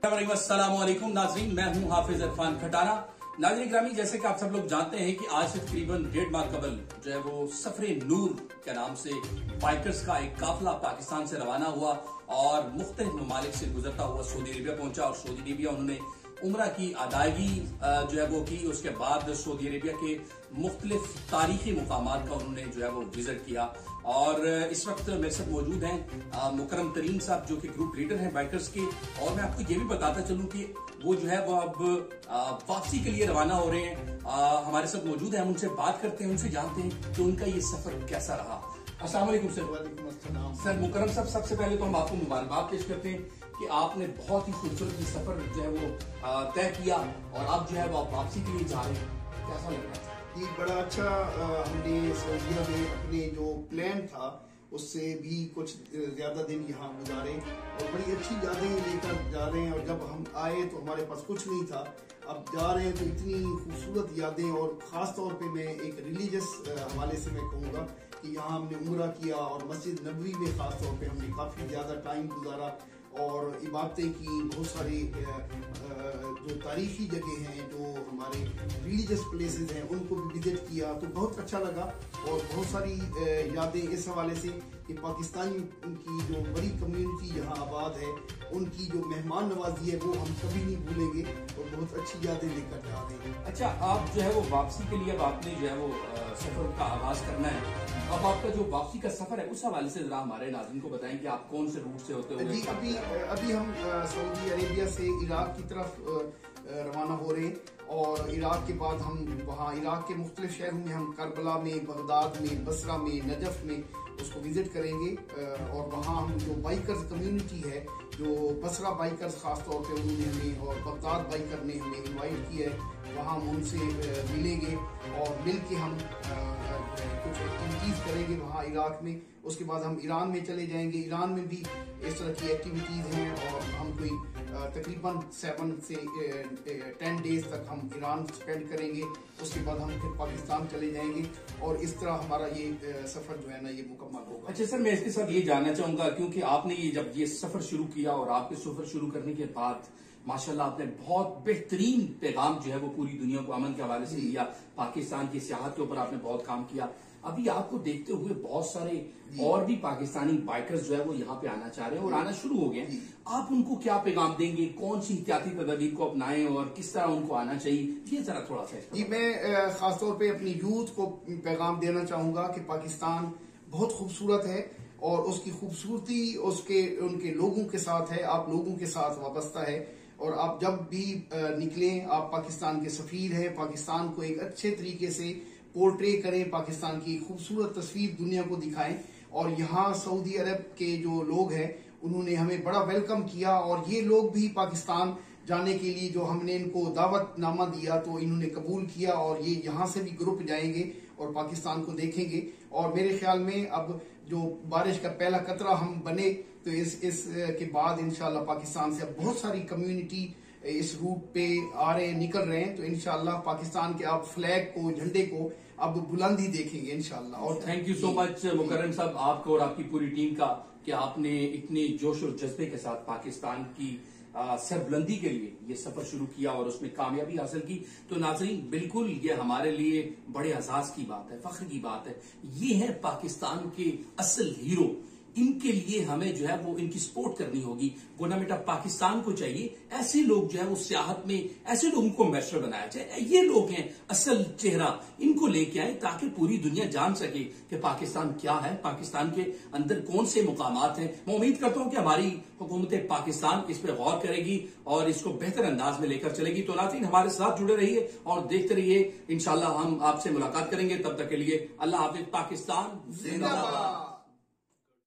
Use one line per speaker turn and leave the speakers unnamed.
अस्सलामुअलैकुम नाज़रीन, मैं हूं हाफिज इरफान खटाना। नाज़रीन ग्रामी, जैसे कि आप सब लोग जानते हैं कि आज से तकरीबन 1.5 माह कबल जो है वो सफरे नूर के नाम से बाइकर्स का एक काफिला पाकिस्तान से रवाना हुआ और मुख्तलिफ ममालिक से गुजरता हुआ सऊदी अरेबिया पहुंचा और सऊदी अरेबिया उन्होंने उम्रा की अदायगी जो है वो की। उसके बाद सऊदी अरेबिया के मुख्तलिफ तारीखी मुकामात का उन्होंने जो है वो विजिट किया और इस वक्त मेरे साथ मौजूद हैं मुकरम तरीन साहब जो कि ग्रुप लीडर हैं बाइकर्स के। और मैं आपको ये भी बताता चलूं कि वो जो है वो अब वापसी के लिए रवाना हो रहे हैं। हमारे साथ मौजूद हैं, हम उनसे बात करते हैं, उनसे जानते हैं कि उनका ये सफर कैसा रहा। अस्सलाम वालेकुम सर।
वालेकुम अस्सलाम।
सर मुकरम साहब, सबसे पहले तो हम आपको मुबारकबाद पेश करते हैं कि आपने बहुत ही खूबसूरत ये सफर जो है वो तय किया और आप जो है वो आप वापसी के लिए जा रहे हैं, कैसा लग रहा है?
ये बड़ा अच्छा हमने सऊदीया में अपने जो प्लान था उससे भी कुछ ज्यादा दिन यहाँ गुजारे और बड़ी अच्छी यादें लेकर जा रहे हैं। और जब हम आए तो हमारे पास कुछ नहीं था, अब जा रहे हैं तो इतनी खूबसूरत यादें। और ख़ास तौर पे मैं एक रिलीजियस हवाले से मैं कहूँगा कि यहाँ हमने उम्रा किया और मस्जिद नबवी में ख़ास तौर पे हमने काफ़ी ज़्यादा टाइम गुजारा और इबादतें की। बहुत सारी जो तारीखी जगह हैं, जो हमारे रिलीजियस प्लेसेस हैं, उनको भी विजिट किया तो बहुत अच्छा लगा। और बहुत सारी यादें इस हवाले से कि पाकिस्तानी की जो बड़ी कम्युनिटी यहाँ आबाद है, उनकी जो मेहमान नवाजी है वो हम कभी नहीं भूलेंगे और बहुत अच्छी यादें लेकर जा रहे हैं।
अच्छा, आप जो है वो वापसी के लिए अब आपने जो है वो सफर का आगाज करना है। अब आपका जो वापसी का सफर है उस हवाले से जरा हमारे नाज़रीन को बताएं कि आप कौन से रूट से होते हुए।
जी, अभी हम सऊदी अरेबिया से इराक की तरफ रवाना हो रहे हैं और इराक के बाद हम वहाँ इराक के मुख्तलिफ शहरों में हम करबला में, बगदाद में, बसरा में, नजफ में उसको विजिट करेंगे। और वहाँ हम जो बाइकर्स कम्युनिटी है, जो बसरा बाइकर्स खास तौर पे उन्होंने हमें और बगदाद बाइकर ने हमें इनवाइट किया है, वहाँ हम उनसे मिलेंगे और मिल के हम कुछ एक्टिविटीज़ करेंगे वहाँ इराक में। उसके बाद हम ईरान में चले जाएंगे। ईरान में भी इस तरह की एक्टिविटीज़ हैं और हम कोई तकरीबन 7 से 10 डेज तक हम ईरान स्पेंड करेंगे। उसके बाद हम फिर पाकिस्तान चले जाएंगे और इस तरह हमारा ये सफ़र जो है ना ये मुकम्मल होगा।
अच्छा सर, मैं इसके साथ ये जानना चाहूंगा क्योंकि आपने ये जब ये सफर शुरू किया और आपके सफर शुरू करने के बाद माशाल्लाह आपने बहुत बेहतरीन पैगाम जो है वो पूरी दुनिया को अमन के हवाले से दिया। पाकिस्तान की सियाहत के ऊपर आपने बहुत काम किया। अभी आपको देखते हुए बहुत सारे और भी पाकिस्तानी बाइकर्स जो है वो यहाँ पे आना चाह रहे हैं और आना शुरू हो गए हैं। आप उनको क्या पैगाम देंगे, कौन सी एहतियाती तदबीर को अपनाएं और किस तरह उनको आना चाहिए, ये जरा थोड़ा सा।
जी, मैं खासतौर पे अपनी यूथ को पैगाम देना चाहूंगा कि पाकिस्तान बहुत खूबसूरत है और उसकी खूबसूरती उनके लोगों के साथ है, आप लोगों के साथ वाबस्ता है। और आप जब भी निकलें, आप पाकिस्तान के सफीर हैं, पाकिस्तान को एक अच्छे तरीके से पोर्ट्रे करें, पाकिस्तान की खूबसूरत तस्वीर दुनिया को दिखाएं। और यहाँ सऊदी अरब के जो लोग हैं उन्होंने हमें बड़ा वेलकम किया और ये लोग भी पाकिस्तान जाने के लिए जो हमने इनको दावतनामा दिया तो इन्होंने कबूल किया और ये यहाँ से भी ग्रुप जाएंगे और पाकिस्तान को देखेंगे। और मेरे ख्याल में अब जो बारिश का पहला कतरा हम बने तो इस के बाद इंशाल्लाह पाकिस्तान से अब बहुत सारी कम्युनिटी इस रूट पे आ रहे हैं, निकल रहे हैं। तो इंशाल्लाह पाकिस्तान के आप फ्लैग को, झंडे को अब बुलंद ही देखेंगे इंशाल्लाह। और
थैंक यू सो मच मुकर्रम साहब, आपको और आपकी पूरी टीम का कि आपने इतने जोश और जज्बे के साथ पाकिस्तान की सरबुलंदी के लिए ये सफर शुरू किया और उसमें कामयाबी हासिल की। तो नाजरीन, बिल्कुल ये हमारे लिए बड़े एजाज की बात है, फख्र की बात है। ये है पाकिस्तान के असल हीरो। इनके लिए हमें जो है वो इनकी सपोर्ट करनी होगी। गवर्नमेंट ऑफ पाकिस्तान को चाहिए ऐसे लोग जो है वो सियाहत में ऐसे लोगों को एम्बेसडर बनाया जाए। ये लोग हैं असल चेहरा, इनको लेके आए ताकि पूरी दुनिया जान सके कि पाकिस्तान क्या है, पाकिस्तान के अंदर कौन से मुकामात हैं। मैं उम्मीद करता हूं कि हमारी हुकूमत पाकिस्तान इस पर गौर करेगी और इसको बेहतर अंदाज में लेकर चलेगी। तो नाज़रीन, हमारे साथ जुड़े रहिए और देखते रहिए। इंशाल्लाह हम आपसे मुलाकात करेंगे। तब तक के लिए अल्लाह हाफिज। पाकिस्तान जिंदाबाद।